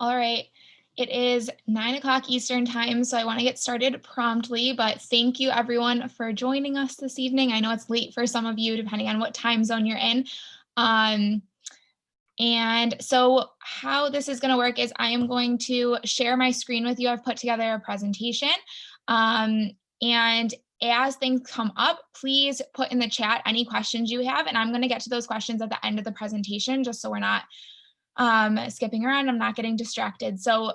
All right. It is 9 o'clock Eastern time, so I want to get started promptly, but thank you everyone for joining us this evening. I know it's late for some of you, depending on what time zone you're in. Um, and so how this is going to work is I am going to share my screen with you. I've put together a presentation. Um, and as things come up, please put in the chat any questions you have, and I'm going to get to those questions at the end of the presentation, just so we're not skipping around. I'm not getting distracted. So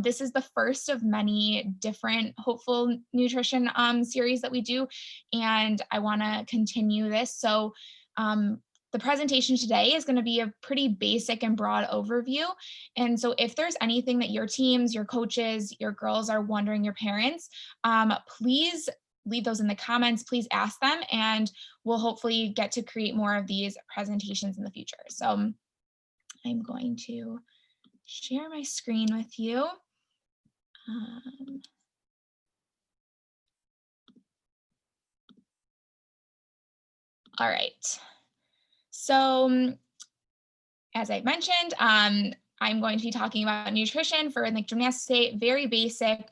this is the first of many different hopeful nutrition series that we do, and I want to continue this. So the presentation today is going to be a pretty basic and broad overview. And so if there's anything that your teams, your coaches, your girls are wondering, your parents, please leave those in the comments. Please ask them, and we'll hopefully get to create more of these presentations in the future. So I'm going to share my screen with you. All right. So as I mentioned, I'm going to be talking about nutrition for Rhythmic Gymnastics today, very basic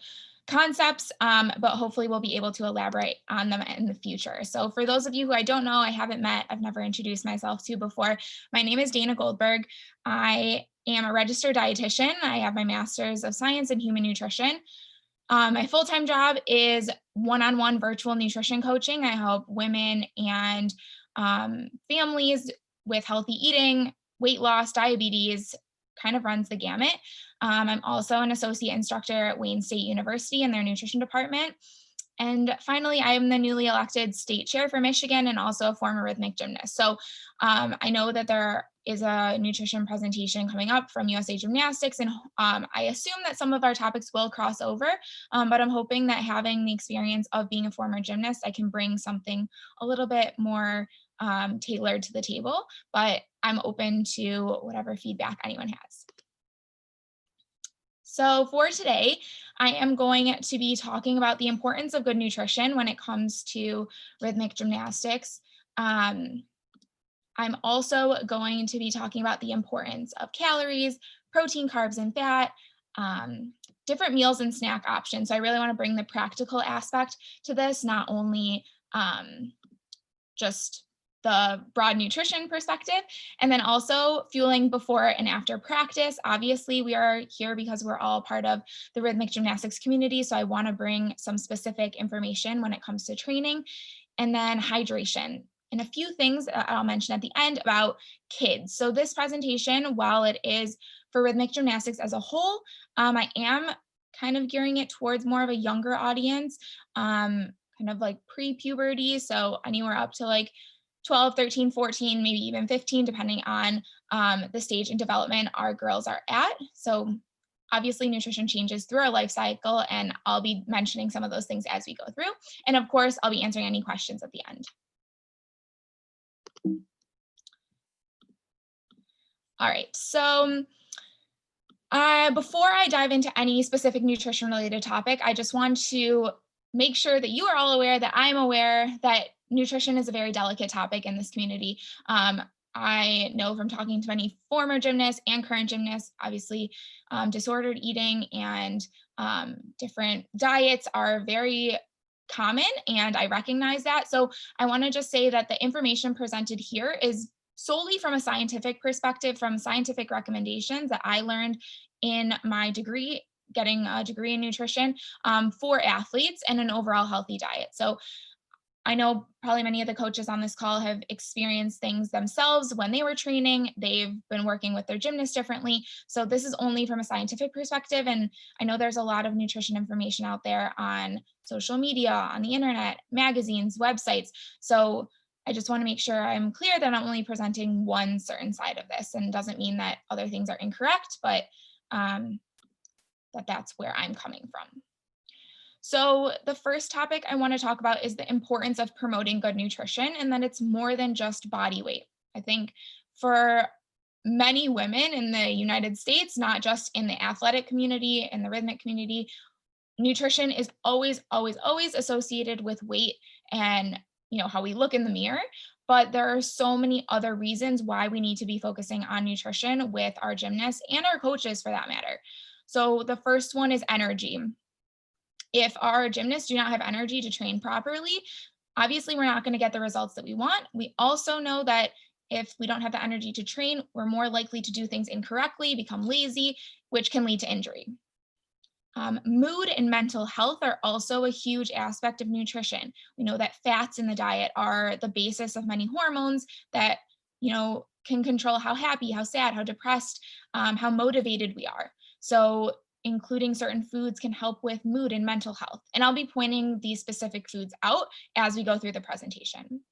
concepts, but hopefully we'll be able to elaborate on them in the future. So for those of you who I don't know, I haven't met, I've never introduced myself to before, my name is Dana Goldberg. I am a registered dietitian. I have my master's of science in human nutrition. My full-time job is one-on-one virtual nutrition coaching. I help women and families with healthy eating, weight loss, diabetes, kind of runs the gamut. I'm also an associate instructor at Wayne State University in their nutrition department. And finally, I am the newly elected state chair for Michigan and also a former rhythmic gymnast. So I know that there is a nutrition presentation coming up from USA Gymnastics, and I assume that some of our topics will cross over, but I'm hoping that having the experience of being a former gymnast, I can bring something a little bit more tailored to the table, but I'm open to whatever feedback anyone has. So for today, I am going to be talking about the importance of good nutrition when it comes to rhythmic gymnastics. I'm also going to be talking about the importance of calories, protein, carbs, and fat, different meals and snack options. So I really want to bring the practical aspect to this, not only just the broad nutrition perspective, and then also fueling before and after practice. Obviously, we are here because we're all part of the rhythmic gymnastics community, so I want to bring some specific information when it comes to training, and then hydration, and a few things I'll mention at the end about kids. So this presentation, while it is for rhythmic gymnastics as a whole, I am kind of gearing it towards more of a younger audience, kind of like pre-puberty, so anywhere up to like 12, 13, 14, maybe even 15, depending on the stage in development our girls are at. So obviously nutrition changes through our life cycle, and I'll be mentioning some of those things as we go through. And of course, I'll be answering any questions at the end. All right, so before I dive into any specific nutrition related topic, I just want to make sure that you are all aware that I'm aware that nutrition is a very delicate topic in this community. I know from talking to many former gymnasts and current gymnasts, obviously disordered eating and different diets are very common, and I recognize that. So I want to just say that the information presented here is solely from a scientific perspective, from scientific recommendations that I learned in my degree, getting a degree in nutrition for athletes and an overall healthy diet. So I know probably many of the coaches on this call have experienced things themselves when they were training. They've been working with their gymnasts differently. So this is only from a scientific perspective. And I know there's a lot of nutrition information out there on social media, on the internet, magazines, websites. So I just want to make sure I'm clear that I'm only presenting one certain side of this, and doesn't mean that other things are incorrect, but that's where I'm coming from. So the first topic I want to talk about is the importance of promoting good nutrition, and that it's more than just body weight. I think for many women in the United States, not just in the athletic community, in the rhythmic community, nutrition is always, always, always associated with weight and how we look in the mirror. but there are so many other reasons why we need to be focusing on nutrition with our gymnasts and our coaches for that matter. So the first one is energy. If our gymnasts do not have energy to train properly, obviously we're not going to get the results that we want. We also know that if we don't have the energy to train, we're more likely to do things incorrectly, become lazy, which can lead to injury. Mood and mental health are also a huge aspect of nutrition. We know that fats in the diet are the basis of many hormones that, can control how happy, how sad, how depressed, how motivated we are. So including certain foods can help with mood and mental health. And I'll be pointing these specific foods out as we go through the presentation.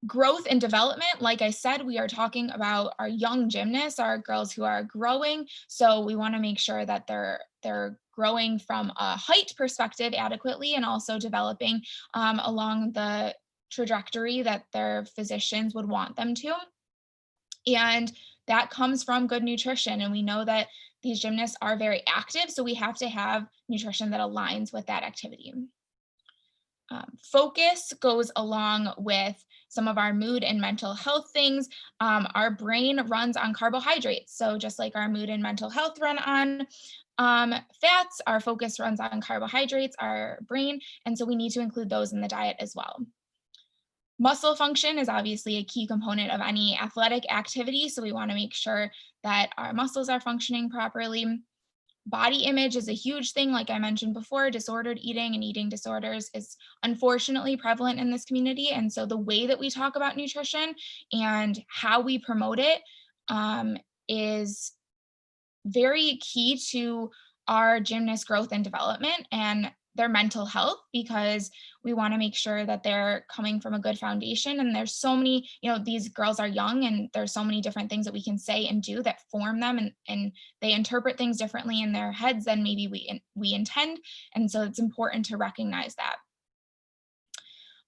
Growth and development, like I said, we are talking about our young gymnasts, our girls who are growing. So we want to make sure that they're growing from a height perspective adequately and also developing along the trajectory that their physicians would want them to. And that comes from good nutrition. And we know that these gymnasts are very active, so we have to have nutrition that aligns with that activity. Focus goes along with some of our mood and mental health things. Our brain runs on carbohydrates. So just like our mood and mental health run on fats, our focus runs on carbohydrates, our brain. And so we need to include those in the diet as well. Muscle function is obviously a key component of any athletic activity. So we want to make sure that our muscles are functioning properly. Body image is a huge thing. Like I mentioned before, disordered eating and eating disorders is unfortunately prevalent in this community. And so the way that we talk about nutrition and how we promote it is very key to our gymnast growth and development and their mental health, because we want to make sure that they're coming from a good foundation. And there's so many, these girls are young and there's so many different things that we can say and do that form them, and they interpret things differently in their heads than maybe we intend. And so it's important to recognize that.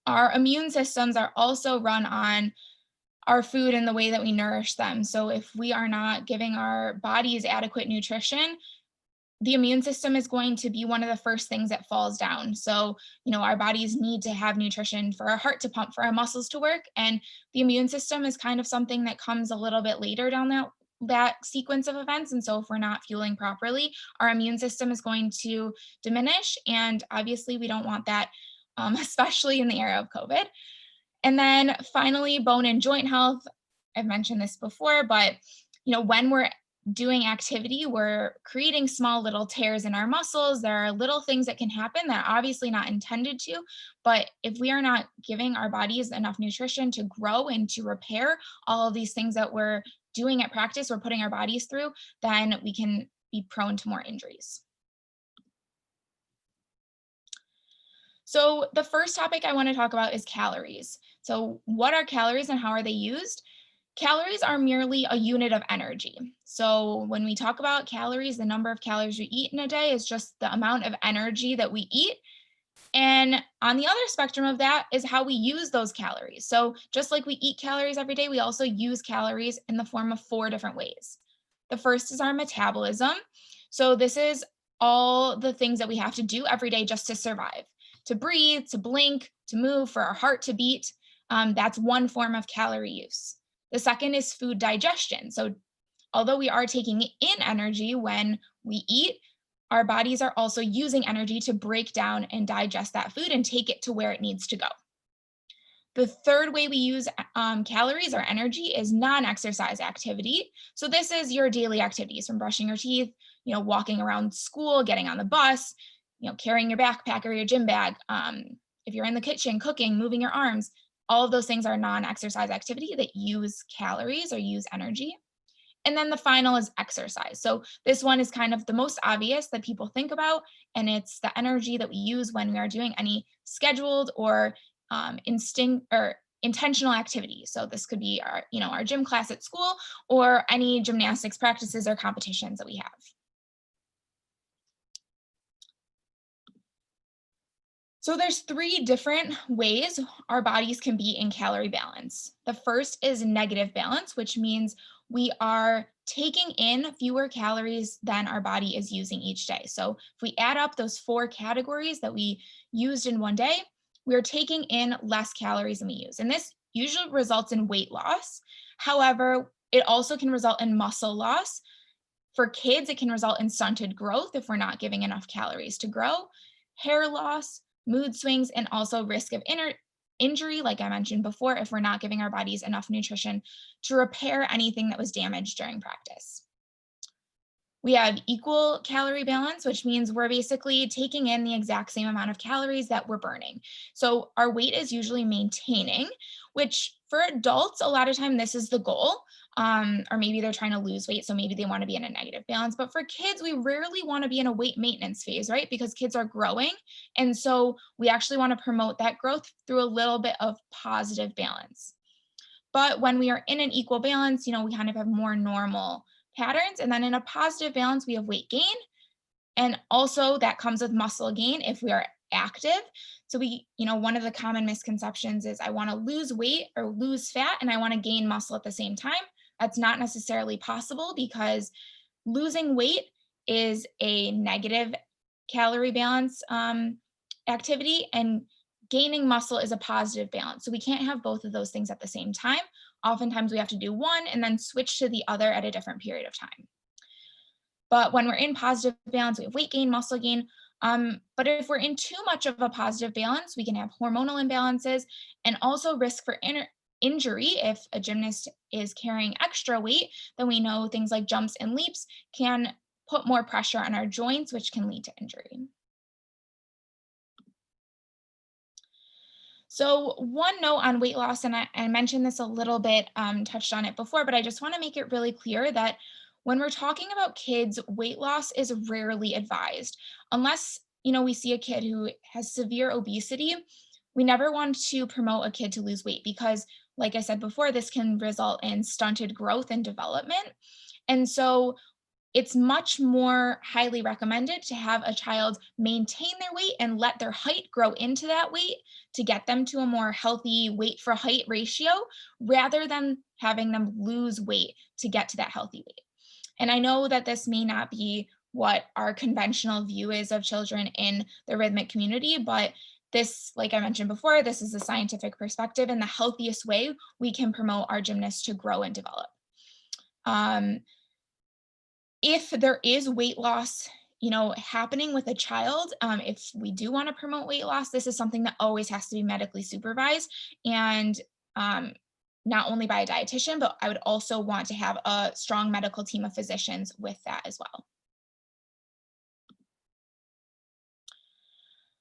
Our immune systems are also run on our food and the way that we nourish them. So if we are not giving our bodies adequate nutrition, the immune system is going to be one of the first things that falls down. So, our bodies need to have nutrition for our heart to pump, for our muscles to work. And the immune system is kind of something that comes a little bit later down that sequence of events. And so if we're not fueling properly, our immune system is going to diminish. And obviously we don't want that, especially in the era of COVID. And then finally, bone and joint health. I've mentioned this before, but when we're doing activity, we're creating small little tears in our muscles. There are little things that can happen that are obviously not intended to, but if we are not giving our bodies enough nutrition to grow and to repair all of these things that we're doing at practice, we're putting our bodies through, then we can be prone to more injuries. So the first topic I want to talk about is calories. So what are calories and how are they used? Calories are merely a unit of energy. So when we talk about calories, the number of calories we eat in a day is just the amount of energy that we eat. And on the other spectrum of that is how we use those calories. So just like we eat calories every day, we also use calories in the form of 4 different ways. The first is our metabolism. So this is all the things that we have to do every day just to survive, to breathe, to blink, to move, for our heart to beat. That's one form of calorie use. The second is food digestion. So although we are taking in energy when we eat, our bodies are also using energy to break down and digest that food and take it to where it needs to go. The third way we use calories or energy is non-exercise activity. So this is your daily activities, from brushing your teeth, walking around school, getting on the bus, carrying your backpack or your gym bag. If you're in the kitchen, cooking, moving your arms, all of those things are non-exercise activity that use calories or use energy. And then the final is exercise. So this one is kind of the most obvious that people think about, and it's the energy that we use when we are doing any scheduled or instinct or intentional activity. So this could be our gym class at school or any gymnastics practices or competitions that we have. So there's 3 different ways our bodies can be in calorie balance. The first is negative balance, which means we are taking in fewer calories than our body is using each day. So if we add up those 4 categories that we used in one day, we're taking in less calories than we use. And this usually results in weight loss. However, it also can result in muscle loss. For kids, it can result in stunted growth if we're not giving enough calories to grow, hair loss, mood swings, and also risk of injury, like I mentioned before, if we're not giving our bodies enough nutrition to repair anything that was damaged during practice. We have equal calorie balance, which means we're basically taking in the exact same amount of calories that we're burning. So our weight is usually maintaining, which for adults, a lot of time this is the goal. Or maybe they're trying to lose weight, so maybe they want to be in a negative balance. But for kids, we rarely want to be in a weight maintenance phase, right? Because kids are growing. And so we actually want to promote that growth through a little bit of positive balance. But when we are in an equal balance, we kind of have more normal patterns. And then in a positive balance, we have weight gain. And also that comes with muscle gain if we are active. So one of the common misconceptions is I want to lose weight or lose fat and I want to gain muscle at the same time. That's not necessarily possible because losing weight is a negative calorie balance activity, and gaining muscle is a positive balance. So we can't have both of those things at the same time. Oftentimes we have to do one and then switch to the other at a different period of time. But when we're in positive balance, we have weight gain, muscle gain. But if we're in too much of a positive balance, we can have hormonal imbalances and also risk for injury. If a gymnast is carrying extra weight, then we know things like jumps and leaps can put more pressure on our joints, which can lead to injury. So one note on weight loss, and I mentioned this a little bit, touched on it before, but I just want to make it really clear that when we're talking about kids, weight loss is rarely advised. Unless, we see a kid who has severe obesity, we never want to promote a kid to lose weight because, like I said before, this can result in stunted growth and development. And so it's much more highly recommended to have a child maintain their weight and let their height grow into that weight to get them to a more healthy weight for height ratio rather than having them lose weight to get to that healthy weight. And I know that this may not be what our conventional view is of children in the rhythmic community, but this, like I mentioned before, this is a scientific perspective and the healthiest way we can promote our gymnasts to grow and develop. If there is weight loss, happening with a child, if we do want to promote weight loss, this is something that always has to be medically supervised and not only by a dietitian, but I would also want to have a strong medical team of physicians with that as well.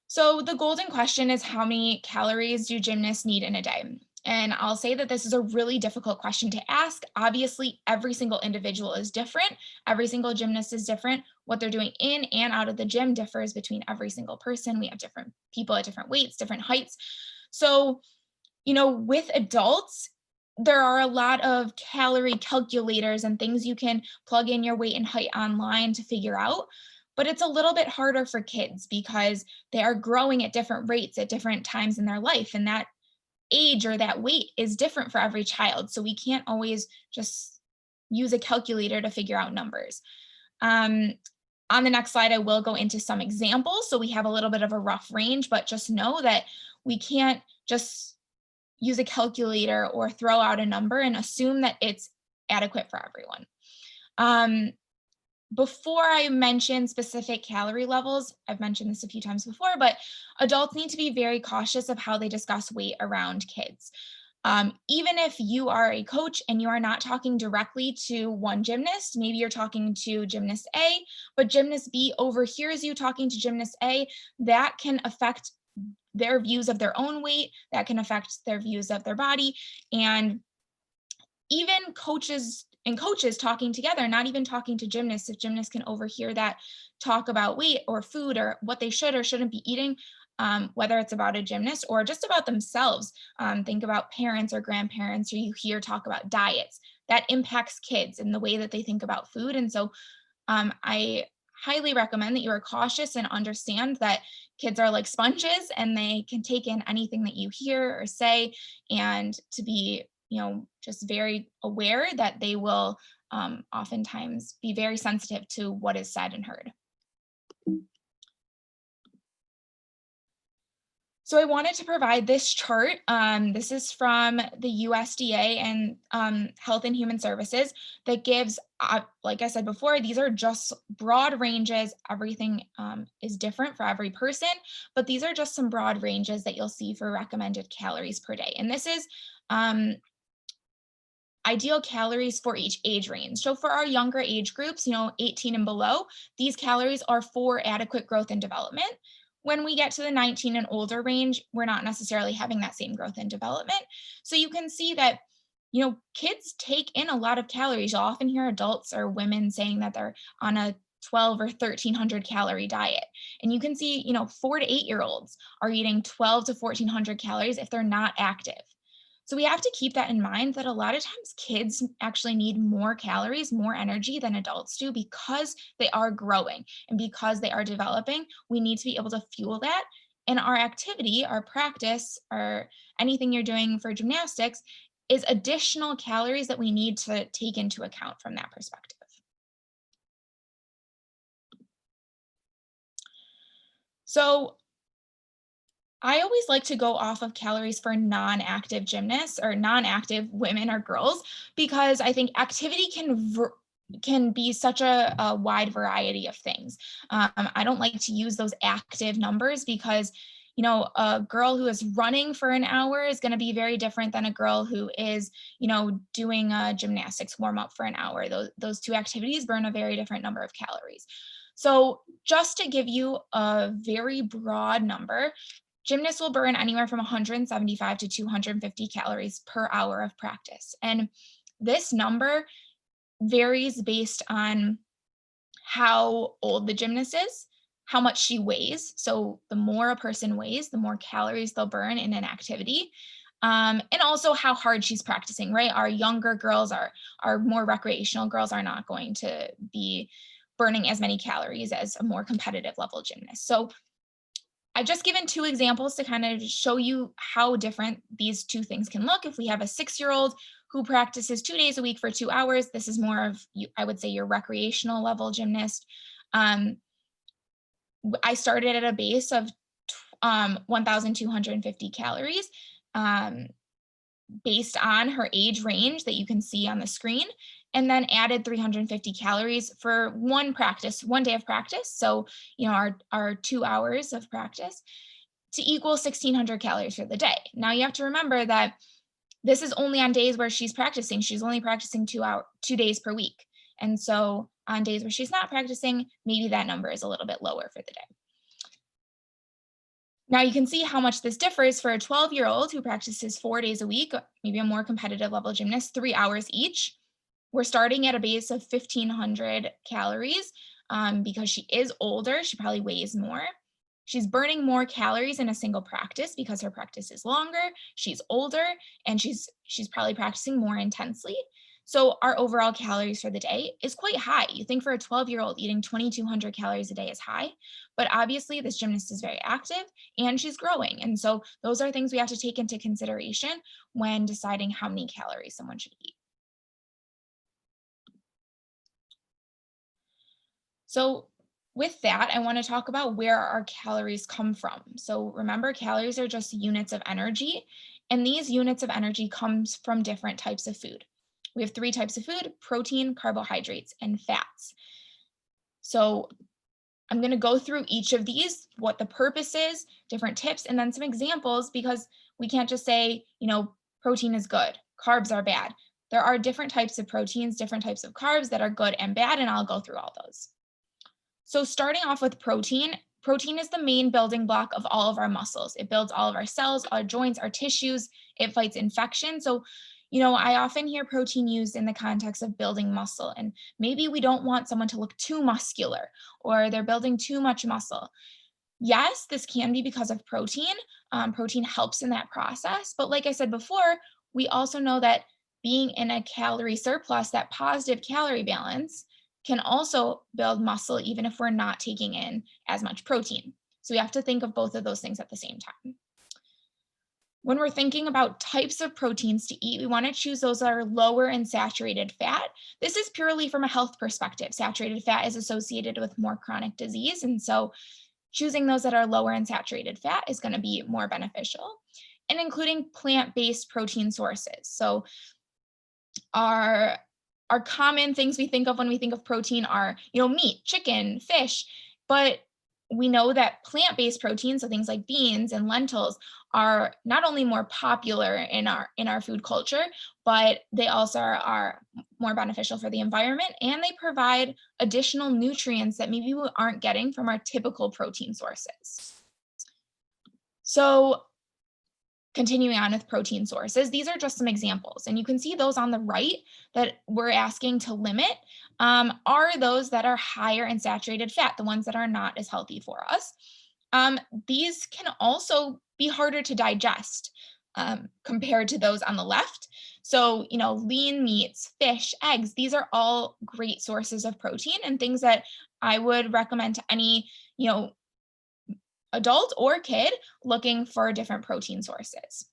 So the golden question is, how many calories do gymnasts need in a day? And I'll say that this is a really difficult question to ask. Obviously, every single individual is different. Every single gymnast is different. What they're doing in and out of the gym differs between every single person. We have different people at different weights, different heights. So, with adults, there are a lot of calorie calculators and things you can plug in your weight and height online to figure out. But it's a little bit harder for kids because they are growing at different rates at different times in their life. And that age or that weight is different for every child. So we can't always just use a calculator to figure out numbers. On the next slide, I will go into some examples. So we have a little bit of a rough range, but just know that we can't just use a calculator or throw out a number and assume that it's adequate for everyone. Before I mention specific calorie levels, I've mentioned this a few times before, but adults need to be very cautious of how they discuss weight around kids. Even if you are a coach and you are not talking directly to one gymnast, maybe you're talking to gymnast A, but gymnast B overhears you talking to gymnast A, that can affect their views of their own weight, that can affect their views of their body. And even coaches talking together, not even talking to gymnasts, if gymnasts can overhear that talk about weight or food or what they should or shouldn't be eating, whether it's about a gymnast or just about themselves. Think about parents or grandparents, or you hear talk about diets. That impacts kids and the way that they think about food. And so I highly recommend that you are cautious and understand that kids are like sponges and they can take in anything that you hear or say, and to be just very aware that they will oftentimes be very sensitive to what is said and heard. So I wanted to provide this chart. This is from the USDA and Health and Human Services that gives, like I said before, these are just broad ranges. Everything is different for every person, but these are just some broad ranges that you'll see for recommended calories per day. And this is ideal calories for each age range. So for our younger age groups, 18 and below, these calories are for adequate growth and development. When we get to the 19 and older range, we're not necessarily having that same growth and development. So you can see that, kids take in a lot of calories. You'll often hear adults or women saying that they're on a 12 or 1300 calorie diet. And you can see, 4 to 8-year-olds are eating 12 to 1400 calories if they're not active. So we have to keep that in mind that a lot of times kids actually need more calories, more energy than adults do because they are growing and because they are developing. We need to be able to fuel that. And our activity, our practice, or anything you're doing for gymnastics is additional calories that we need to take into account from that perspective. So I always like to go off of calories for non-active gymnasts or non-active women or girls because I think activity can be such a wide variety of things. I don't like to use those active numbers because a girl who is running for an hour is going to be very different than a girl who is doing a gymnastics warm up for an hour. Those two activities burn a very different number of calories. So just to give you a very broad number, gymnasts will burn anywhere from 175 to 250 calories per hour of practice. And this number varies based on how old the gymnast is, how much she weighs. So the more a person weighs, the more calories they'll burn in an activity. And also how hard she's practicing, right? Our younger girls, our more recreational girls are not going to be burning as many calories as a more competitive level gymnast. So I've just given two examples to kind of show you how different these two things can look. If we have a 6-year-old who practices 2 days a week for 2 hours, this is more of, I would say, your recreational level gymnast. I started at a base of 1,250 calories based on her age range that you can see on the screen, and then added 350 calories for one day of practice. So, our 2 hours of practice to equal 1,600 calories for the day. Now you have to remember that this is only on days where she's practicing. She's only practicing 2 days per week. And so on days where she's not practicing, maybe that number is a little bit lower for the day. Now you can see how much this differs for a 12-year-old who practices 4 days a week, maybe a more competitive level gymnast, 3 hours each. We're starting at a base of 1,500 calories because she is older. She probably weighs more. She's burning more calories in a single practice because her practice is longer. She's older and she's probably practicing more intensely. So our overall calories for the day is quite high. You think for a 12-year-old eating 2,200 calories a day is high, but obviously this gymnast is very active and she's growing. And so those are things we have to take into consideration when deciding how many calories someone should eat. So with that, I want to talk about where our calories come from. So remember, calories are just units of energy, and these units of energy comes from different types of food. We have 3 types of food: protein, carbohydrates, and fats. So I'm going to go through each of these, what the purpose is, different tips, and then some examples, because we can't just say, protein is good, carbs are bad. There are different types of proteins, different types of carbs that are good and bad, and I'll go through all those. So starting off with protein is the main building block of all of our muscles. It builds all of our cells, our joints, our tissues. It fights infection. So, I often hear protein used in the context of building muscle, and maybe we don't want someone to look too muscular or they're building too much muscle. Yes, this can be because of protein. Protein helps in that process. But like I said before, we also know that being in a calorie surplus, that positive calorie balance, can also build muscle even if we're not taking in as much protein. So we have to think of both of those things at the same time. When we're thinking about types of proteins to eat, we want to choose those that are lower in saturated fat. This is purely from a health perspective. Saturated fat is associated with more chronic disease. And so choosing those that are lower in saturated fat is going to be more beneficial. And including plant-based protein sources. So our common things we think of when we think of protein are, meat, chicken, fish, but we know that plant-based proteins, so things like beans and lentils, are not only more popular in our food culture, but they also are more beneficial for the environment, and they provide additional nutrients that maybe we aren't getting from our typical protein sources. So continuing on with protein sources, these are just some examples, and you can see those on the right that we're asking to limit are those that are higher in saturated fat, the ones that are not as healthy for us. These can also be harder to digest compared to those on the left. So, lean meats, fish, eggs, these are all great sources of protein and things that I would recommend to any, adult or kid looking for different protein sources.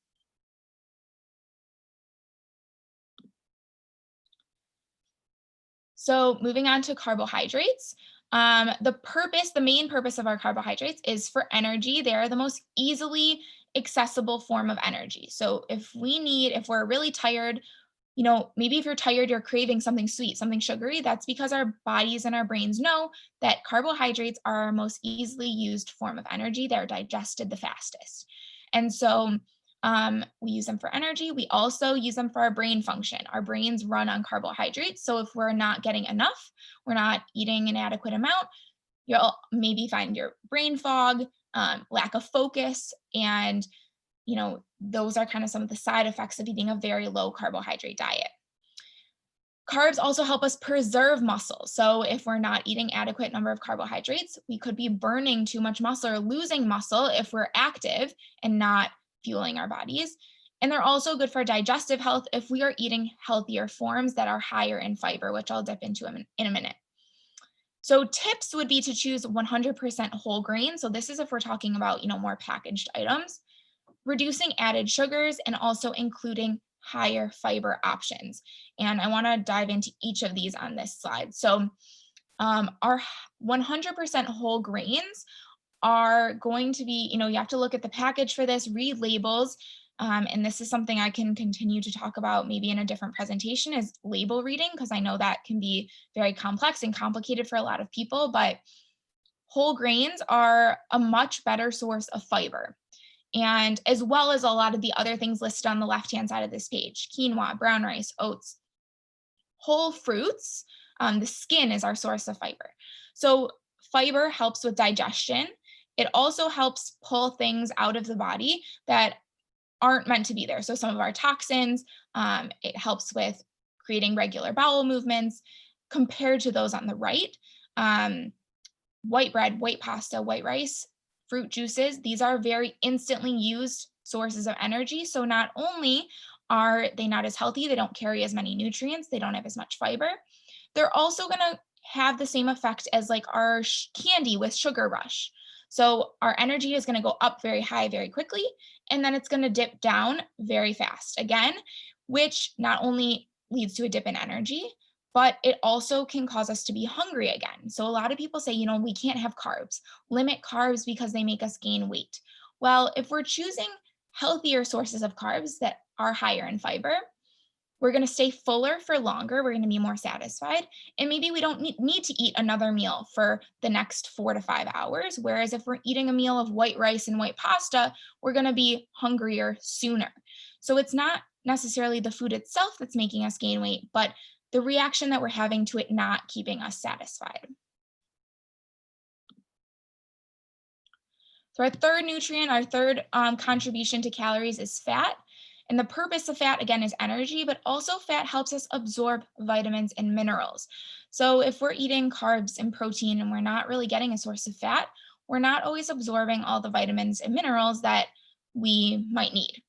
So moving on to carbohydrates, the main purpose of our carbohydrates is for energy. They're the most easily accessible form of energy. So if we're really tired, maybe if you're tired, you're craving something sweet, something sugary, that's because our bodies and our brains know that carbohydrates are our most easily used form of energy. They're digested the fastest. And so we use them for energy. We also use them for our brain function. Our brains run on carbohydrates. So if we're not getting enough, we're not eating an adequate amount, you'll maybe find your brain fog, lack of focus, and those are kind of some of the side effects of eating a very low carbohydrate diet. Carbs also help us preserve muscle. So if we're not eating adequate number of carbohydrates, we could be burning too much muscle or losing muscle if we're active and not fueling our bodies. And they're also good for digestive health if we are eating healthier forms that are higher in fiber, which I'll dip into in a minute. So tips would be to choose 100% whole grain. So this is if we're talking about, more packaged items, reducing added sugars, and also including higher fiber options. And I want to dive into each of these on this slide. So our 100% whole grains are going to be, you have to look at the package for this, read labels. And this is something I can continue to talk about maybe in a different presentation, is label reading, because I know that can be very complex and complicated for a lot of people, but whole grains are a much better source of fiber. And as well as a lot of the other things listed on the left-hand side of this page: quinoa, brown rice, oats, whole fruits. The skin is our source of fiber. So fiber helps with digestion. It also helps pull things out of the body that aren't meant to be there. So some of our toxins, it helps with creating regular bowel movements compared to those on the right. White bread, white pasta, white rice, fruit juices, these are very instantly used sources of energy. So not only are they not as healthy, they don't carry as many nutrients, they don't have as much fiber, they're also going to have the same effect as like our candy with sugar rush. So our energy is going to go up very high very quickly, and then it's going to dip down very fast again, which not only leads to a dip in energy, but it also can cause us to be hungry again. So a lot of people say, we can't have carbs, limit carbs because they make us gain weight. Well, if we're choosing healthier sources of carbs that are higher in fiber, we're going to stay fuller for longer. We're going to be more satisfied. And maybe we don't need to eat another meal for the next 4 to 5 hours. Whereas if we're eating a meal of white rice and white pasta, we're going to be hungrier sooner. So it's not necessarily the food itself that's making us gain weight, but the reaction that we're having to it not keeping us satisfied. So our third nutrient, our third contribution to calories is fat. And the purpose of fat, again, is energy, but also fat helps us absorb vitamins and minerals. So if we're eating carbs and protein and we're not really getting a source of fat, we're not always absorbing all the vitamins and minerals that we might need.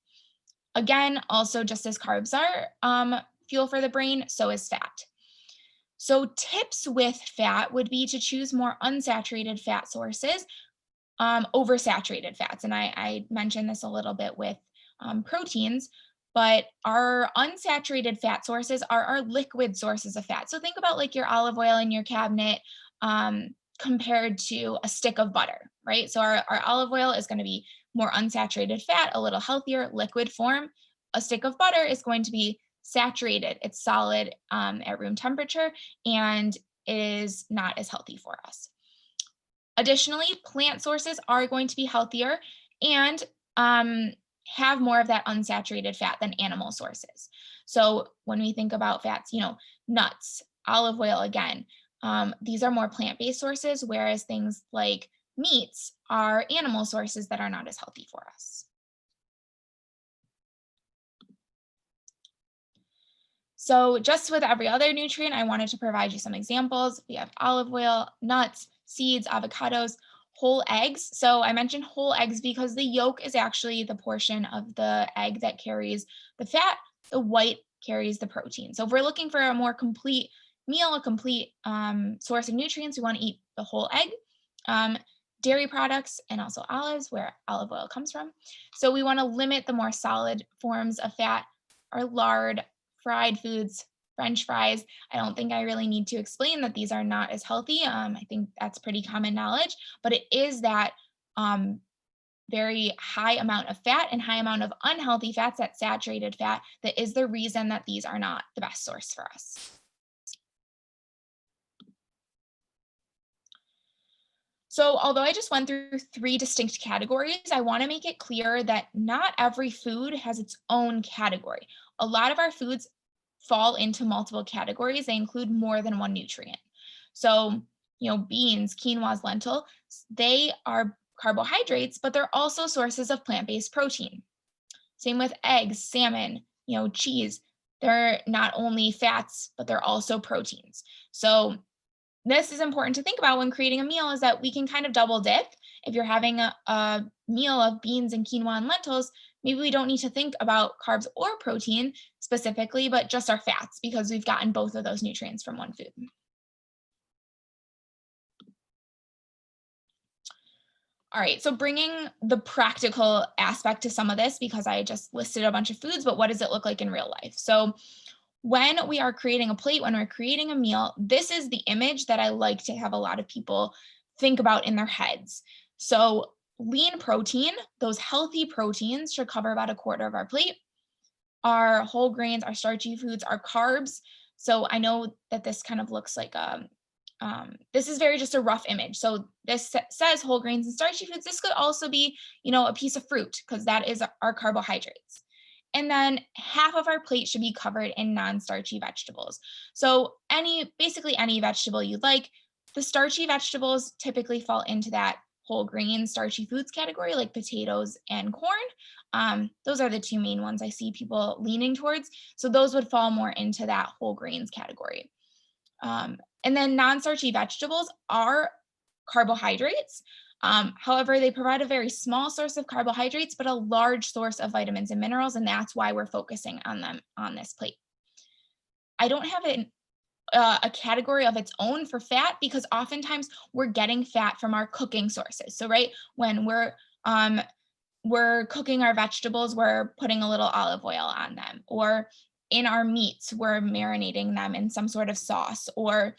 Again, also just as carbs are fuel for the brain, so is fat. So tips with fat would be to choose more unsaturated fat sources over saturated fats. And I mentioned this a little bit with proteins, but our unsaturated fat sources are our liquid sources of fat. So think about like your olive oil in your cabinet, compared to a stick of butter, right? So our olive oil is going to be more unsaturated fat, a little healthier liquid form. A stick of butter is going to be saturated. It's solid at room temperature, and it is not as healthy for us. Additionally, plant sources are going to be healthier and have more of that unsaturated fat than animal sources. So when we think about fats, nuts, olive oil, again, these are more plant-based sources, whereas things like meats are animal sources that are not as healthy for us. So just with every other nutrient, I wanted to provide you some examples. We have olive oil, nuts, seeds, avocados, whole eggs. So I mentioned whole eggs because the yolk is actually the portion of the egg that carries the fat. The white carries the protein. So if we're looking for a more complete meal, a complete source of nutrients, we want to eat the whole egg. Dairy products and also olives, where olive oil comes from. So we want to limit the more solid forms of fat, or lard, fried foods, French fries. I don't think I really need to explain that these are not as healthy. I think that's pretty common knowledge, but it is that very high amount of fat and high amount of unhealthy fats, that saturated fat, that is the reason that these are not the best source for us. So although I just went through 3 distinct categories, I want to make it clear that not every food has its own category. A lot of our foods fall into multiple categories. They include more than one nutrient. So, beans, quinoas, lentils, they are carbohydrates, but they're also sources of plant-based protein. Same with eggs, salmon, cheese. They're not only fats, but they're also proteins. So this is important to think about when creating a meal, is that we can kind of double dip. If you're having a meal of beans and quinoa and lentils, maybe we don't need to think about carbs or protein specifically, but just our fats, because we've gotten both of those nutrients from one food. All right, so bringing the practical aspect to some of this, because I just listed a bunch of foods, but what does it look like in real life? So when we are creating a plate, when we're creating a meal, this is the image that I like to have a lot of people think about in their heads. So lean protein, those healthy proteins, should cover about a quarter of our plate. Our whole grains, our starchy foods, our carbs. So I know that this kind of looks like this is very just a rough image. So this says whole grains and starchy foods. This could also be, a piece of fruit, because that is our carbohydrates. And then half of our plate should be covered in non-starchy vegetables. So basically any vegetable you'd like. The starchy vegetables typically fall into that whole grain starchy foods category, like potatoes and corn. Those are the 2 main ones I see people leaning towards. So those would fall more into that whole grains category. And then non-starchy vegetables are carbohydrates. However, they provide a very small source of carbohydrates, but a large source of vitamins and minerals, and that's why we're focusing on them on this plate. I don't have a category of its own for fat, because oftentimes we're getting fat from our cooking sources. So, right, when we're cooking our vegetables, we're putting a little olive oil on them, or in our meats, we're marinating them in some sort of sauce or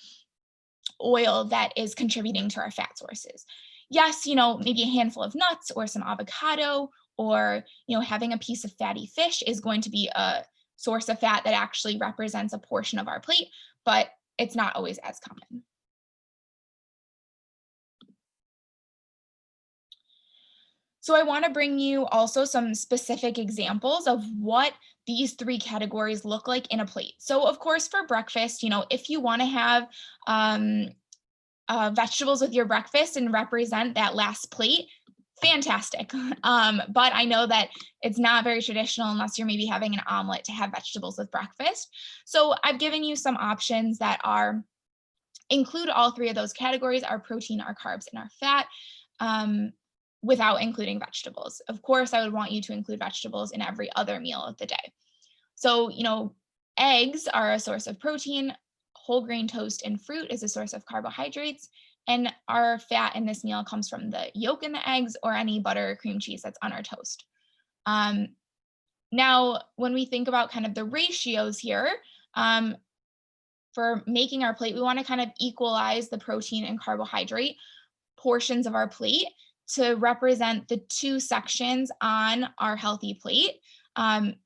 oil that is contributing to our fat sources. Yes, maybe a handful of nuts or some avocado, or, having a piece of fatty fish is going to be a source of fat that actually represents a portion of our plate, but it's not always as common. So I want to bring you also some specific examples of what these 3 categories look like in a plate. So of course, for breakfast, if you want to have vegetables with your breakfast and represent that last plate, fantastic. But I know that it's not very traditional unless you're maybe having an omelet to have vegetables with breakfast. So I've given you some options that include all 3 of those categories: our protein, our carbs, and our fat, without including vegetables. Of course, I would want you to include vegetables in every other meal of the day. So, eggs are a source of protein. Whole grain toast and fruit is a source of carbohydrates. And our fat in this meal comes from the yolk in the eggs, or any butter or cream cheese that's on our toast. Now, when we think about kind of the ratios here, for making our plate, we want to kind of equalize the protein and carbohydrate portions of our plate to represent the two sections on our healthy plate.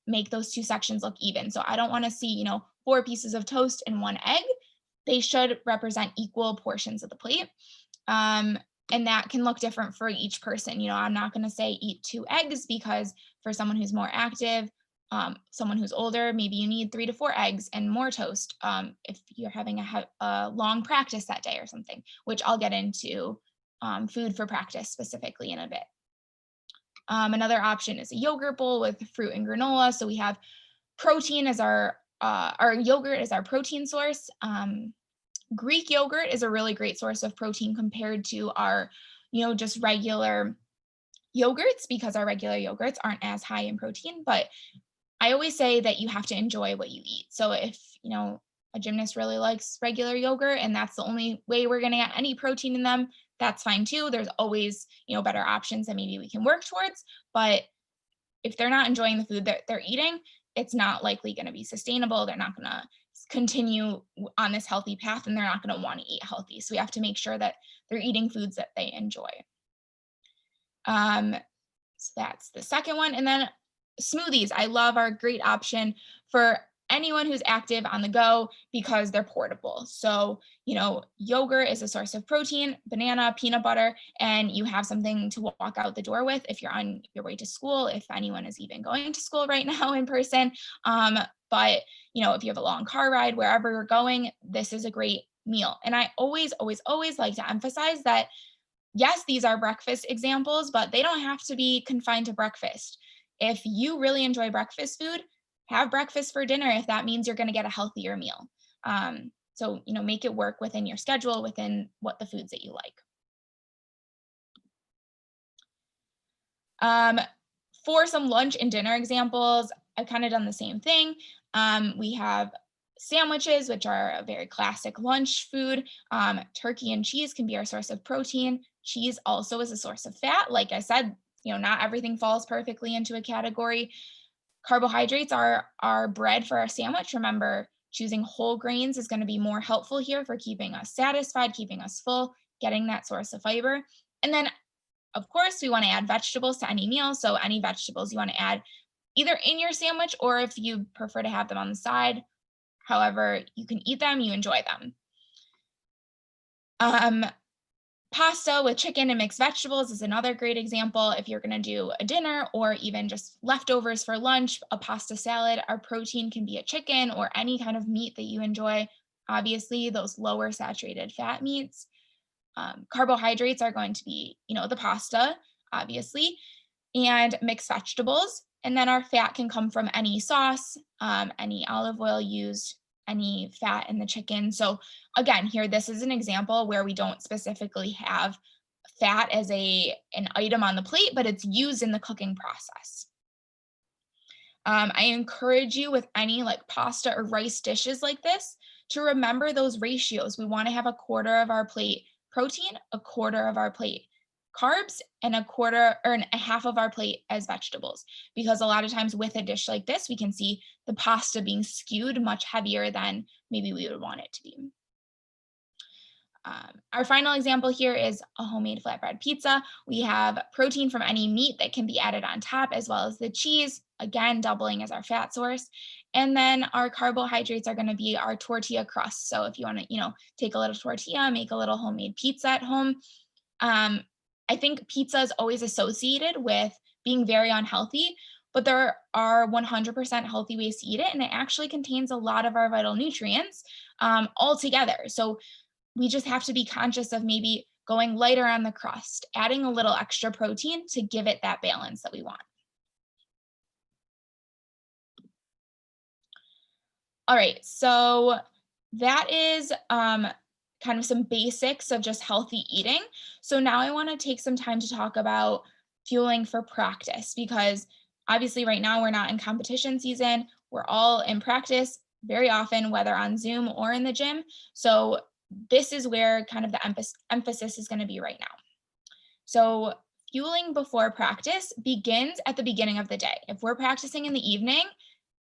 Make those two sections look even. So I don't want to see, 4 pieces of toast and 1 egg. They should represent equal portions of the plate. And that can look different for each person. I'm not going to say eat 2 eggs, because for someone who's more active, someone who's older, maybe you need 3 to 4 eggs and more toast if you're having a long practice that day or something, which I'll get into food for practice specifically in a bit. Another option is a yogurt bowl with fruit and granola. So we have protein as our yogurt is our protein source. Greek yogurt is a really great source of protein compared to our, just regular yogurts, because our regular yogurts aren't as high in protein. But I always say that you have to enjoy what you eat. So if, a gymnast really likes regular yogurt and that's the only way we're going to get any protein in them, that's fine too. There's always, better options that maybe we can work towards. But if they're not enjoying the food that they're eating, it's not likely going to be sustainable. They're not going to continue on this healthy path, and they're not going to want to eat healthy. So we have to make sure that they're eating foods that they enjoy. So that's the second one. And then smoothies, I love, are a great option for anyone who's active on the go because they're portable. So, yogurt is a source of protein, banana, peanut butter, and you have something to walk out the door with if you're on your way to school, if anyone is even going to school right now in person. But, if you have a long car ride, wherever you're going, this is a great meal. And I always, always, always like to emphasize that, yes, these are breakfast examples, but they don't have to be confined to breakfast. If you really enjoy breakfast food, have breakfast for dinner if that means you're going to get a healthier meal. So, make it work within your schedule, within what the foods that you like. For some lunch and dinner examples, I've kind of done the same thing. We have sandwiches, which are a very classic lunch food. Turkey and cheese can be our source of protein. Cheese also is a source of fat. Like I said, not everything falls perfectly into a category. Carbohydrates are our bread for our sandwich. Remember, choosing whole grains is going to be more helpful here for keeping us satisfied, keeping us full, getting that source of fiber. And then, of course, we want to add vegetables to any meal. So any vegetables you want to add either in your sandwich, or if you prefer to have them on the side, however you can eat them, you enjoy them. Pasta with chicken and mixed vegetables is another great example. If you're going to do a dinner or even just leftovers for lunch, a pasta salad, our protein can be a chicken or any kind of meat that you enjoy. Obviously, those lower saturated fat meats. Carbohydrates are going to be, the pasta, obviously, and mixed vegetables. And then our fat can come from any sauce, any olive oil used, any fat in the chicken. So again, here, this is an example where we don't specifically have fat as an item on the plate, but it's used in the cooking process. I encourage you with any like pasta or rice dishes like this to remember those ratios. We want to have a quarter of our plate protein, a quarter of our plate carbs, and a half of our plate as vegetables. Because a lot of times with a dish like this, we can see the pasta being skewed much heavier than maybe we would want it to be. Our final example here is a homemade flatbread pizza. We have protein from any meat that can be added on top, as well as the cheese, again, doubling as our fat source. And then our carbohydrates are going to be our tortilla crust. So if you want to, take a little tortilla, make a little homemade pizza at home. I think pizza is always associated with being very unhealthy, but there are 100% healthy ways to eat it. And it actually contains a lot of our vital nutrients all together. So we just have to be conscious of maybe going lighter on the crust, adding a little extra protein to give it that balance that we want. All right, so that is kind of some basics of just healthy eating. So now I want to take some time to talk about fueling for practice, because obviously right now we're not in competition season. We're all in practice very often, whether on Zoom or in the gym. So this is where kind of the emphasis is going to be right now. So fueling before practice begins at the beginning of the day. If we're practicing in the evening,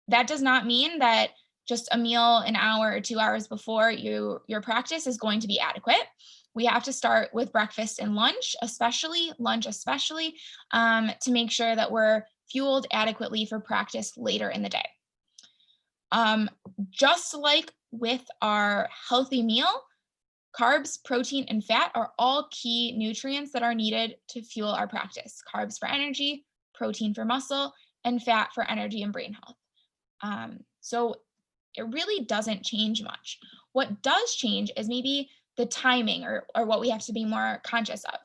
that does not mean that just a meal an hour or 2 hours before your practice is going to be adequate. We have to start with breakfast and lunch, especially to make sure that we're fueled adequately for practice later in the day. Just like with our healthy meal, carbs, protein, and fat are all key nutrients that are needed to fuel our practice. Carbs for energy, protein for muscle, and fat for energy and brain health. So it really doesn't change much. What does change is maybe the timing or what we have to be more conscious of.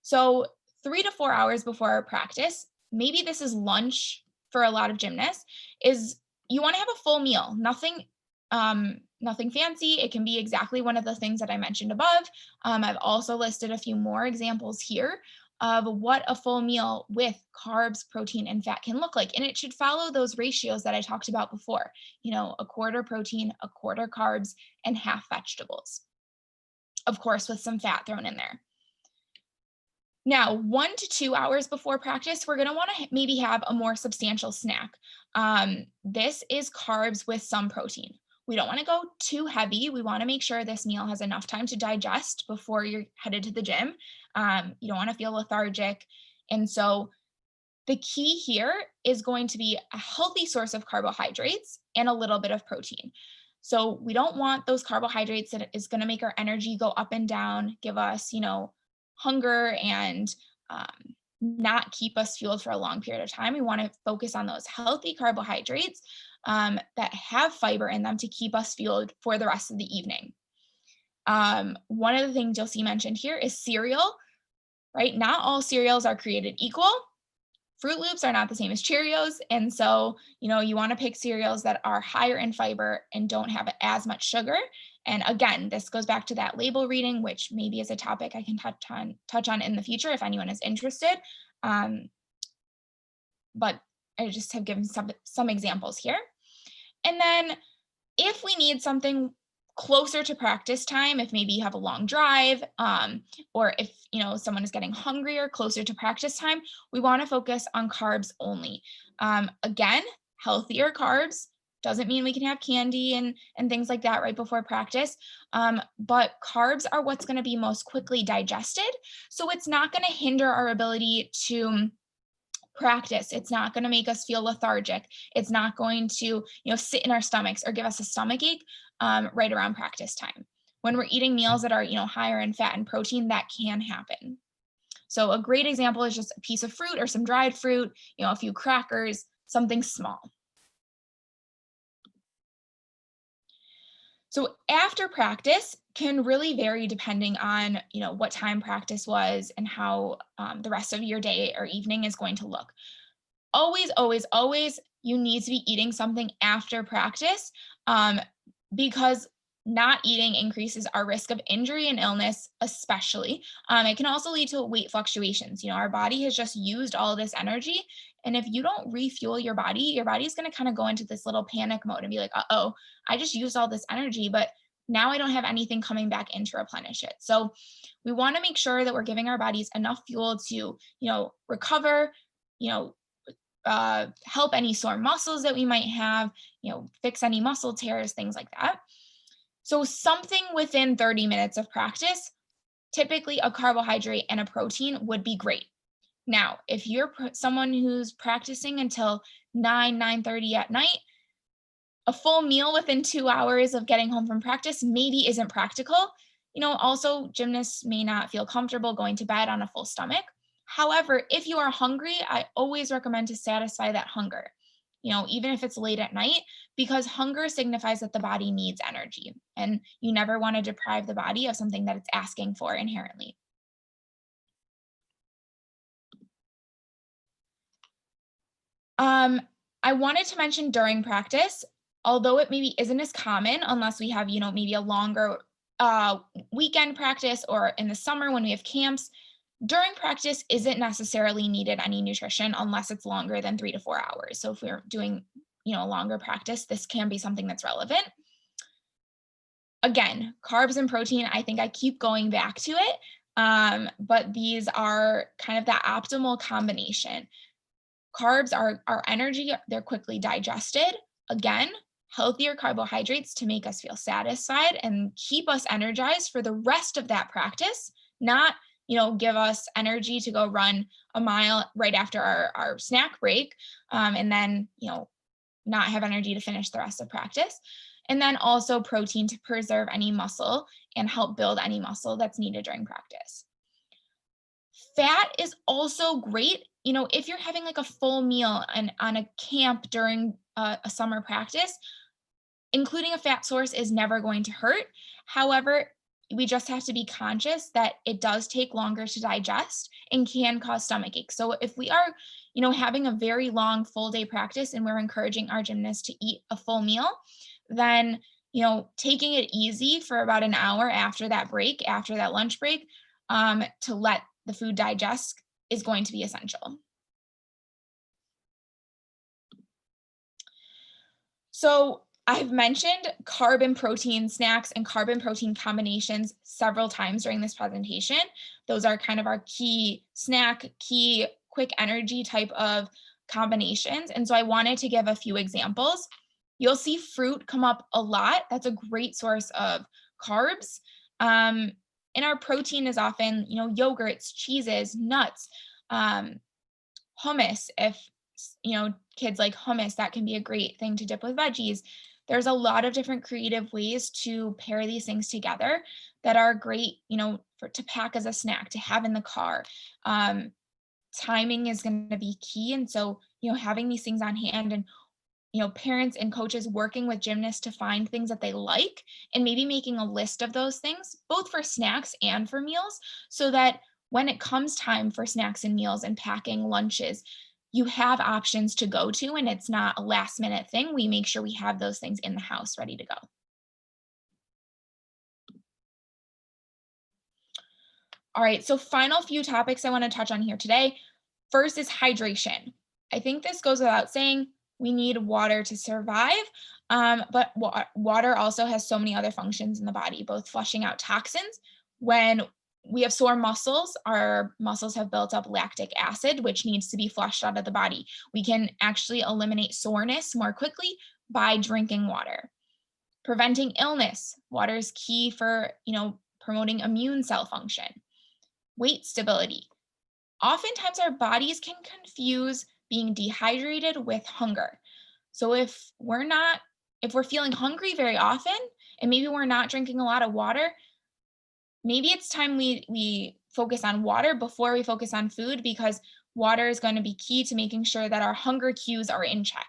So 3 to 4 hours before our practice, maybe this is lunch for a lot of gymnasts, is you want to have a full meal, nothing fancy. It can be exactly one of the things that I mentioned above. I've also listed a few more examples here of what a full meal with carbs, protein, and fat can look like. And it should follow those ratios that I talked about before, a quarter protein, a quarter carbs, and half vegetables. Of course, with some fat thrown in there. Now, 1 to 2 hours before practice, we're going to want to maybe have a more substantial snack. This is carbs with some protein. We don't want to go too heavy. We want to make sure this meal has enough time to digest before you're headed to the gym. You don't want to feel lethargic. And so the key here is going to be a healthy source of carbohydrates and a little bit of protein. So we don't want those carbohydrates that is going to make our energy go up and down, give us, hunger and not keep us fueled for a long period of time. We want to focus on those healthy carbohydrates that have fiber in them to keep us fueled for the rest of the evening. One of the things you'll see mentioned here is cereal, right? Not all cereals are created equal. Fruit Loops are not the same as Cheerios. And so, you want to pick cereals that are higher in fiber and don't have as much sugar. And again, this goes back to that label reading, which maybe is a topic I can touch on in the future if anyone is interested. But I just have given some examples here. And then if we need something closer to practice time, if maybe you have a long drive, or if someone is getting hungrier closer to practice time, we want to focus on carbs only. Again, healthier carbs doesn't mean we can have candy and things like that right before practice, but carbs are what's going to be most quickly digested, so it's not going to hinder our ability to practice. It's not going to make us feel lethargic. It's not going to, sit in our stomachs or give us a stomach ache right around practice time. When we're eating meals that are, higher in fat and protein, that can happen. So a great example is just a piece of fruit or some dried fruit, a few crackers, something small. So after practice can really vary depending on, what time practice was and how the rest of your day or evening is going to look. Always, always, always, you need to be eating something after practice because not eating increases our risk of injury and illness, especially. It can also lead to weight fluctuations. Our body has just used all this energy. And if you don't refuel your body is going to kind of go into this little panic mode and be like, uh-oh, I just used all this energy, but now I don't have anything coming back in to replenish it. So we want to make sure that we're giving our bodies enough fuel to, recover, help any sore muscles that we might have, fix any muscle tears, things like that. So something within 30 minutes of practice, typically a carbohydrate and a protein would be great. Now, if you're someone who's practicing until 9:30 at night, a full meal within 2 hours of getting home from practice maybe isn't practical. Also gymnasts may not feel comfortable going to bed on a full stomach. However, if you are hungry, I always recommend to satisfy that hunger, even if it's late at night, because hunger signifies that the body needs energy, and you never want to deprive the body of something that it's asking for inherently. I wanted to mention during practice, although it maybe isn't as common unless we have, maybe a longer weekend practice or in the summer when we have camps, during practice isn't necessarily needed any nutrition unless it's longer than 3 to 4 hours. So if we're doing, a longer practice, this can be something that's relevant. Again, carbs and protein, I think I keep going back to it, but these are kind of the optimal combination. Carbs are our energy, they're quickly digested. Again, healthier carbohydrates to make us feel satisfied and keep us energized for the rest of that practice, not, give us energy to go run a mile right after our snack break, and then, not have energy to finish the rest of practice. And then also protein to preserve any muscle and help build any muscle that's needed during practice. Fat is also great, if you're having like a full meal and on a camp during a summer practice, including a fat source is never going to hurt. However, we just have to be conscious that it does take longer to digest and can cause stomach aches. So if we are, having a very long full day practice and we're encouraging our gymnasts to eat a full meal, then, taking it easy for about an hour after that break, after that lunch break, to let the food digest is going to be essential. So I've mentioned carb and protein snacks and carb and protein combinations several times during this presentation. Those are kind of our key snack, key quick energy type of combinations. And so I wanted to give a few examples. You'll see fruit come up a lot. That's a great source of carbs. And our protein is often, yogurts, cheeses, nuts, hummus. If, kids like hummus, that can be a great thing to dip with veggies. There's a lot of different creative ways to pair these things together that are great, to pack as a snack, to have in the car. Timing is going to be key. And so, having these things on hand and, parents and coaches working with gymnasts to find things that they like and maybe making a list of those things, both for snacks and for meals, so that when it comes time for snacks and meals and packing lunches, you have options to go to and it's not a last minute thing. We make sure we have those things in the house ready to go. All right, so final few topics I want to touch on here today. First is hydration. I think this goes without saying, we need water to survive, but water also has so many other functions in the body, both flushing out toxins. When we have sore muscles, our muscles have built up lactic acid, which needs to be flushed out of the body. We can actually eliminate soreness more quickly by drinking water. Preventing illness. Water is key for, promoting immune cell function. Weight stability. Oftentimes our bodies can confuse being dehydrated with hunger. So if we're feeling hungry very often and maybe we're not drinking a lot of water, maybe it's time we focus on water before we focus on food, because water is going to be key to making sure that our hunger cues are in check.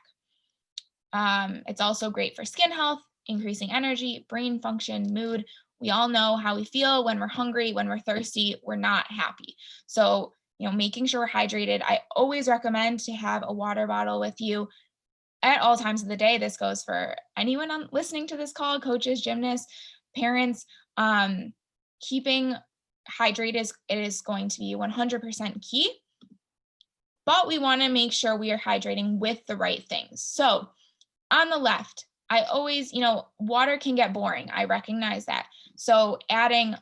It's also great for skin health, increasing energy, brain function, mood. We all know how we feel when we're hungry, when we're thirsty, we're not happy. So, making sure we're hydrated. I always recommend to have a water bottle with you at all times of the day. This goes for anyone listening to this call, coaches, gymnasts, parents. Keeping hydrated is going to be 100% key, but we want to make sure we are hydrating with the right things. So on the left, I always, water can get boring. I recognize that. So adding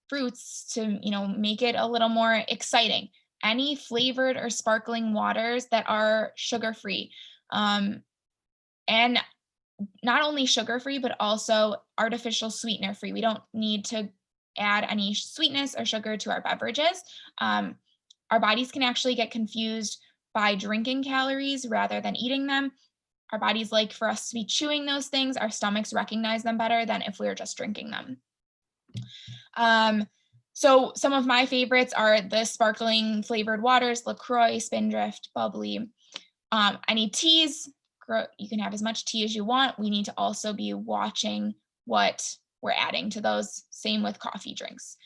fruits to, make it a little more exciting. Any flavored or sparkling waters that are sugar-free. And not only sugar-free, but also artificial sweetener-free. We don't need to add any sweetness or sugar to our beverages. Our bodies can actually get confused by drinking calories rather than eating them. Our bodies like for us to be chewing those things. Our stomachs recognize them better than if we were just drinking them. So some of my favorites are the sparkling flavored waters, LaCroix, Spindrift, Bubbly. Any teas, you can have as much tea as you want. We need to also be watching what we're adding to those. Same with coffee drinks.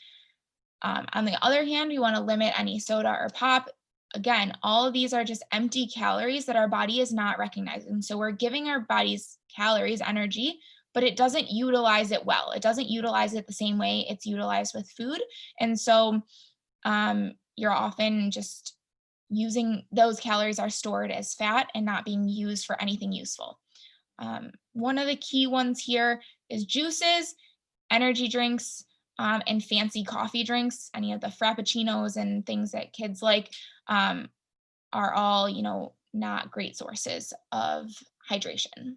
On the other hand, we want to limit any soda or pop. Again, all of these are just empty calories that our body is not recognizing. So we're giving our bodies calories, energy, but it doesn't utilize it well. It doesn't utilize it the same way it's utilized with food. And so you're often just using those calories are stored as fat and not being used for anything useful. One of the key ones here is juices, energy drinks, and fancy coffee drinks. Any of the frappuccinos and things that kids like are all, not great sources of hydration.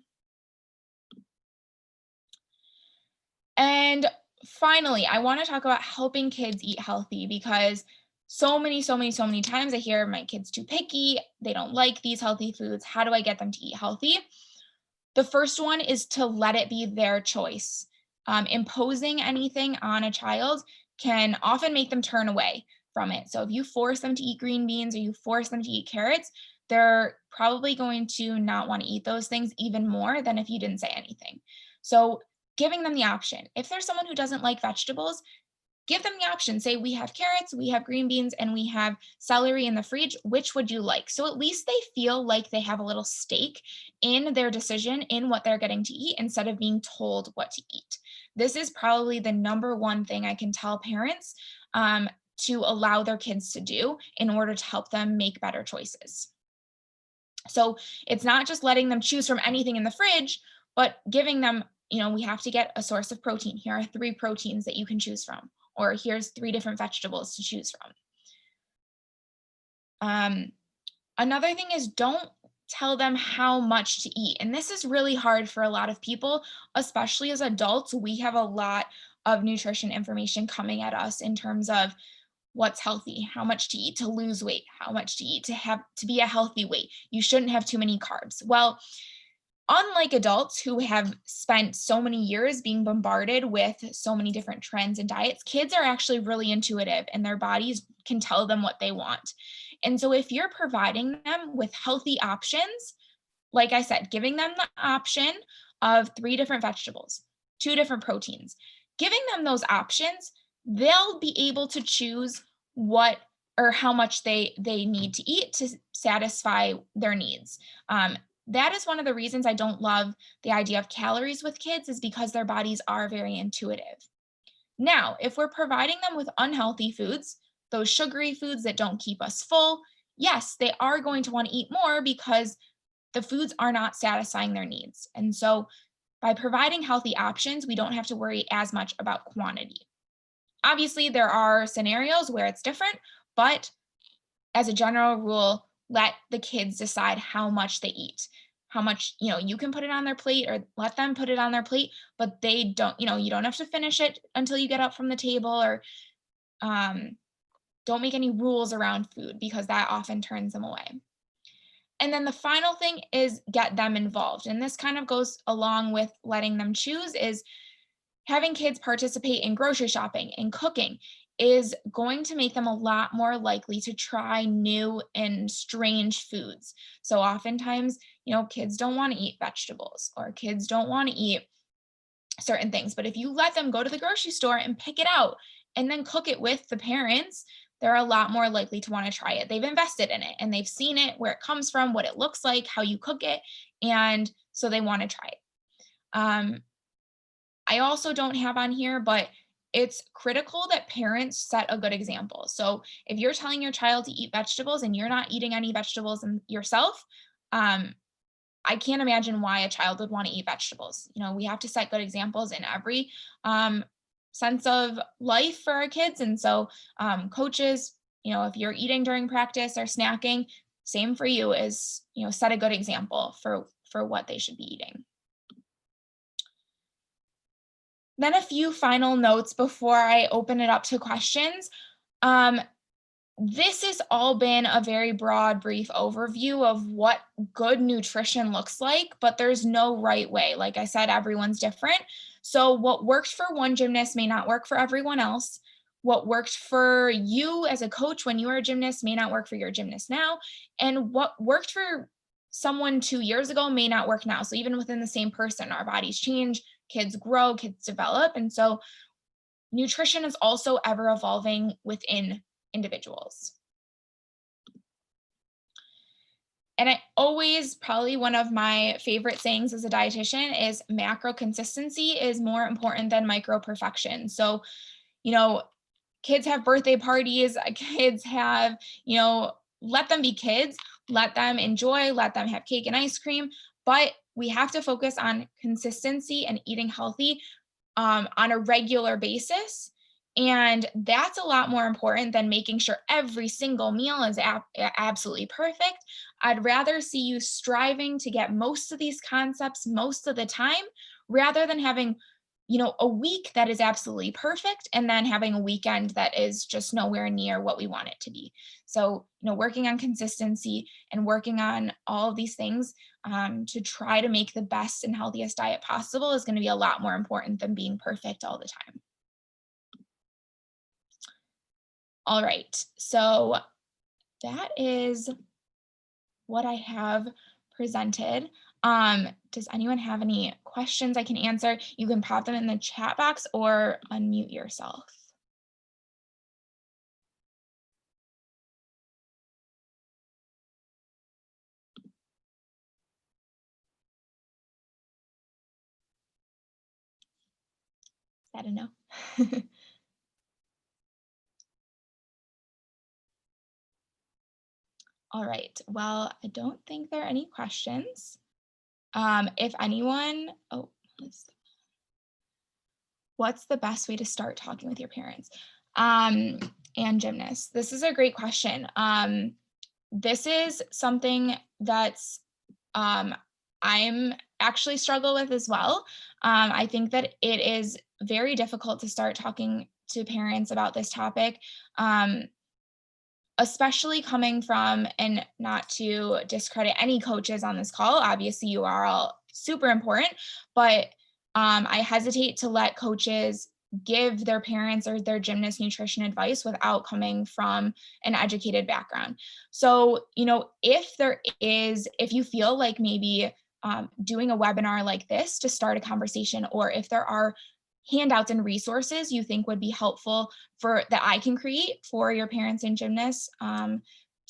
And finally, I want to talk about helping kids eat healthy because so many times I hear my kid's too picky. They don't like these healthy foods. How do I get them to eat healthy? The first one is to let it be their choice. Imposing anything on a child can often make them turn away from it. So if you force them to eat green beans or you force them to eat carrots, they're probably going to not want to eat those things even more than if you didn't say anything. So giving them the option. If there's someone who doesn't like vegetables, give them the option. Say, we have carrots, we have green beans, and we have celery in the fridge. Which would you like? So at least they feel like they have a little stake in their decision in what they're getting to eat instead of being told what to eat. This is probably the number one thing I can tell parents to allow their kids to do in order to help them make better choices. So it's not just letting them choose from anything in the fridge, but giving them, we have to get a source of protein. Here are 3 proteins that you can choose from, or here's 3 different vegetables to choose from. Another thing is don't tell them how much to eat. And this is really hard for a lot of people, especially as adults. We have a lot of nutrition information coming at us in terms of what's healthy, how much to eat to lose weight, how much to eat to be a healthy weight. You shouldn't have too many carbs. Well, unlike adults who have spent so many years being bombarded with so many different trends and diets, kids are actually really intuitive and their bodies can tell them what they want. And so if you're providing them with healthy options, like I said, giving them the option of 3 different vegetables, 2 different proteins, giving them those options, they'll be able to choose what or how much they need to eat to satisfy their needs. That is one of the reasons I don't love the idea of calories with kids, is because their bodies are very intuitive. Now, if we're providing them with unhealthy foods, those sugary foods that don't keep us full, yes, they are going to want to eat more because the foods are not satisfying their needs. And so by providing healthy options, we don't have to worry as much about quantity. Obviously, there are scenarios where it's different, but as a general rule, let the kids decide how much they eat. How much, you can put it on their plate or let them put it on their plate, but they don't, you don't have to finish it until you get up from the table, or don't make any rules around food because that often turns them away. And then the final thing is get them involved. And this kind of goes along with letting them choose, is having kids participate in grocery shopping and cooking is going to make them a lot more likely to try new and strange foods. So oftentimes, kids don't want to eat vegetables or kids don't want to eat certain things. But if you let them go to the grocery store and pick it out and then cook it with the parents, they're a lot more likely to want to try it. They've invested in it and they've seen it, where it comes from, what it looks like, how you cook it. And so they want to try it. I also don't have on here, but it's critical that parents set a good example. So if you're telling your child to eat vegetables and you're not eating any vegetables yourself, I can't imagine why a child would want to eat vegetables. We have to set good examples in every sense of life for our kids. And so coaches, if you're eating during practice or snacking, same for you, is, set a good example for what they should be eating. Then a few final notes before I open it up to questions. This has all been a very broad, brief overview of what good nutrition looks like, but there's no right way. Like I said, everyone's different. So what worked for one gymnast may not work for everyone else. What worked for you as a coach when you were a gymnast may not work for your gymnast now. And what worked for someone 2 years ago may not work now. So even within the same person, our bodies change, kids grow, kids develop. And so nutrition is also ever evolving within individuals. And I always, probably one of my favorite sayings as a dietitian is macro consistency is more important than micro perfection. So, kids have birthday parties, kids have, let them be kids, let them enjoy, let them have cake and ice cream, but we have to focus on consistency and eating healthy on a regular basis. And that's a lot more important than making sure every single meal is absolutely perfect. I'd rather see you striving to get most of these concepts most of the time, rather than having a week that is absolutely perfect, and then having a weekend that is just nowhere near what we want it to be. So, working on consistency and working on all of these things to try to make the best and healthiest diet possible is going to be a lot more important than being perfect all the time. All right. So that is what I have presented. Does anyone have any questions I can answer? You can pop them in the chat box or unmute yourself. Is that a no? All right. Well, I don't think there are any questions. If anyone, what's the best way to start talking with your parents and gymnasts? This is a great question. This is something that's I'm actually struggle with as well. I think that it is very difficult to start talking to parents about this topic. Especially coming from, and not to discredit any coaches on this call, obviously you are all super important, but I hesitate to let coaches give their parents or their gymnast nutrition advice without coming from an educated background. So, if you feel like maybe doing a webinar like this to start a conversation, or if there are handouts and resources you think would be helpful for that I can create for your parents and gymnasts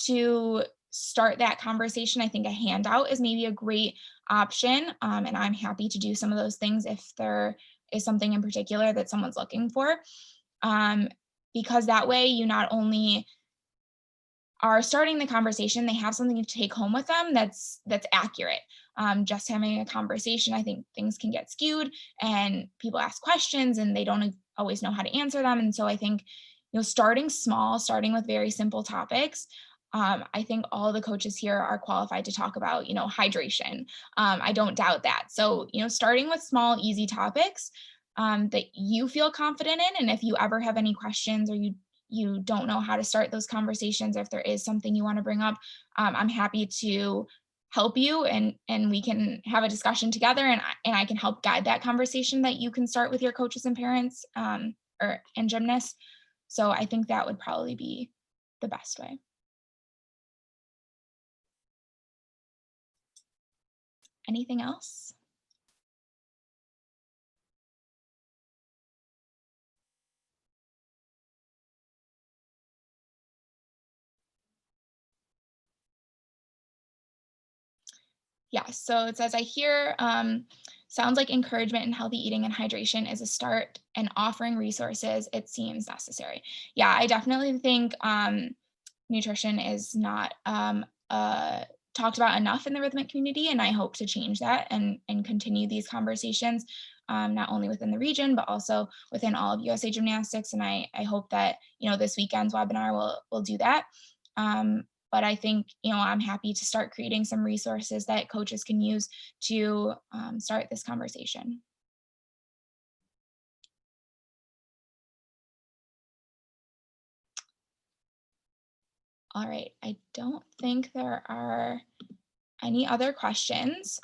to start that conversation, I think a handout is maybe a great option. And I'm happy to do some of those things if there is something in particular that someone's looking for. Because that way you not only are starting the conversation, they have something to take home with them that's accurate. Just having a conversation, I think things can get skewed and people ask questions and they don't always know how to answer them. And so I think, starting small, starting with very simple topics. I think all the coaches here are qualified to talk about, hydration. I don't doubt that. So, starting with small, easy topics that you feel confident in. And if you ever have any questions or you don't know how to start those conversations, or if there is something you want to bring up, I'm happy to help you and we can have a discussion together, and I can help guide that conversation that you can start with your coaches and parents and gymnasts. So I think that would probably be the best way. Anything else? Yeah, so it says, I hear sounds like encouragement in healthy eating and hydration is a start, and offering resources, it seems necessary. Yeah, I definitely think nutrition is not talked about enough in the rhythmic community, and I hope to change that and continue these conversations, not only within the region, but also within all of USA Gymnastics. And I hope that, this weekend's webinar will do that. But I think, I'm happy to start creating some resources that coaches can use to start this conversation. All right, I don't think there are any other questions,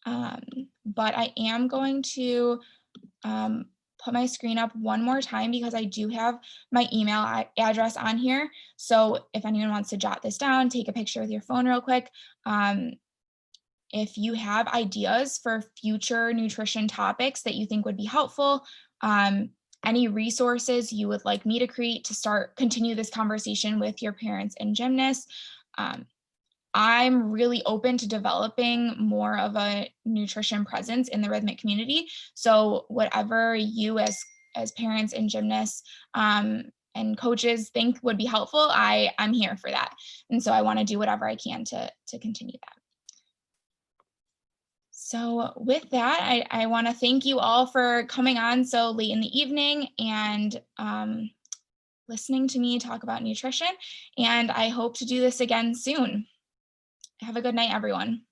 but I am going to put my screen up one more time because I do have my email address on here. So if anyone wants to jot this down, take a picture with your phone real quick. If you have ideas for future nutrition topics that you think would be helpful, any resources you would like me to create to continue this conversation with your parents and gymnasts, I'm really open to developing more of a nutrition presence in the rhythmic community. So whatever you as parents and gymnasts and coaches think would be helpful, I'm here for that. And so I want to do whatever I can to continue that. So with that, I want to thank you all for coming on so late in the evening and listening to me talk about nutrition. And I hope to do this again soon. Have a good night, everyone.